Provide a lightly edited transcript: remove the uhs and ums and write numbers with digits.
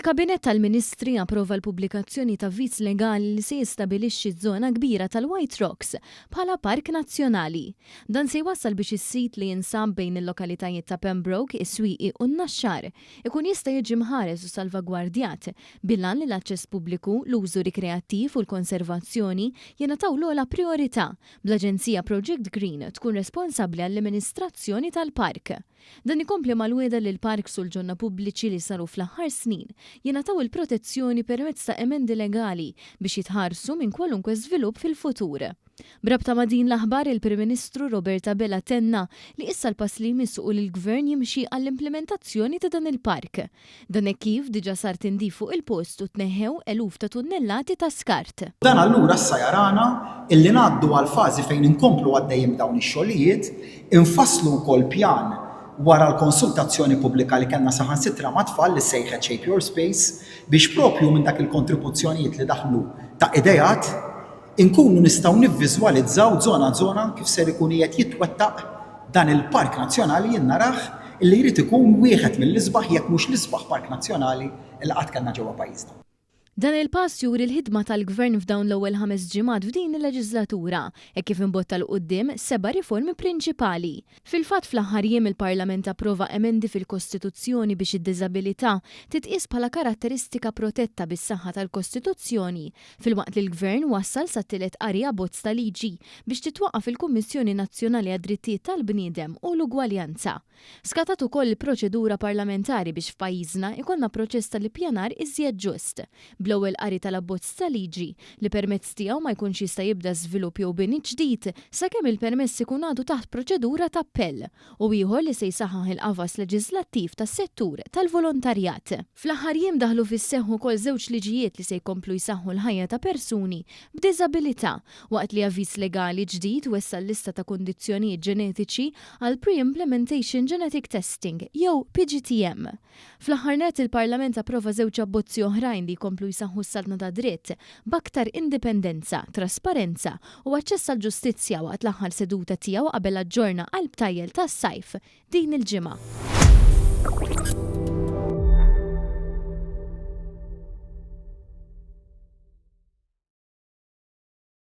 Il-Kabinett tal-Ministri approva l-pubblikazzjoni ta' avviż legali li se jistabilixxi żona kbira tal-White Rocks bħala park nazzjonali. Dan se jwassal biex is-sit li jinsab bejn il-lokalitajiet ta' Pembroke, is-Swieqi u n-Naxxar ikun jista' jiġi mħares u salvagwardjat billan li l-aċċess pubbliku, l-użu rikreattiv u l-konservazzjoni jingħataw l-ogħla priorità bl-Aġenzija Project Green tkun responsabbli għall-amministrazzjoni tal-park. Dan ikompli mal-wieda li l-parks u l-ġonna pubbliċi li saru fl-aħħar snin jingħataw il-protezzjoni permezz ta' emendi legali biex jitħarsu minn kwalunkwe żvilupp fil-futur. Brabta ma' din l-aħbar il-Prim Ministru Roberta Bella tenna li issa l-pass li jmissu u l-Gvern jimxi għall-implementazzjoni ta' dan il-park. Dan hekk kif diġà sar tindif fuq il-post u tneħħew eluf ta' tunnellati ta' skart. Dan allura issa jarana illi ngħaddu għal fażi fejn inkomplu għaddejjin dawn ix-xogħlijiet, infasslu wkoll pjan wara l-konsultazzjoni pubblika li kellna saħansitra ma' tfal li sejħet Shape Your Space biex propju minn dak il-kontribuzzjonijiet li daħlu ta' idejat inkunu nistgħu nivviżwalizzaw żona kif ser ikun qed jitwettaq dan il-Park Nazzjonali jien narah illi jrid ikun wieħed mill-isbaħ jekk mhux l-isbaħ Park Nazzjonali li qatt kellna ġewwa pajjiżna. Dan il-pass juri l-ħidma tal-Gvern f'dawn l-ewwel 5 ġimgħat f'din il-leġislatura hekk kif imbotta l quddiem 7 riformi prinċipali. Fil-fatt fl-aħħar jiem il-Parlament approva emendi fil-Kostituzzjoni biex id-diżabilità titqies bħala karatteristika protetta bis-saħħa tal-Kostituzzjoni, filwaqt li l-Gvern wassal sat-tielet qari abbozz ta' liġi biex titwaqqaf il-Kummissjoni Nazzjonali għad-Drittijiet tal-Bniedem u l-Ugwaljanza. Skatat ukoll il-proċedura parlamentari biex f'pajjiżna ikollna proċess tal-ippjanar iżjed ġust. Bl-ewwel qari tal-abbozz ta' liġi li permezz tiegħu ma jkunx jista' jibda żvilupp jew bini ġdid sakemm il-permess ikun għadu taħt proċedura ta' appell u ieħor li se jsaħħaħ il-qafas leġislattiv tas-settur tal-volontarjat. Fl-aħħar jiem daħlu fis-seħħ ukoll żewġ liġijiet li se jkomplu jsaħħu l-ħajja ta' persuni b'diżabilità waqt li avviż legali ġdid wessa l-lista ta' kundizzjonijiet ġenetiċi għal Pre-Implementation Genetic Testing jew PGTM. Fl-aħħar net il-Parlament approva żewġ abbozzi oħrajn li jkomplu jsaħħu s-saltna ta' dritt b'aktar indipendenza, trasparenza u aċċess għall ġustizzja waqt l-aħħar seduta tiegħu qabel aġġorna għall btajjel tas-sajf din il-ġimgħa.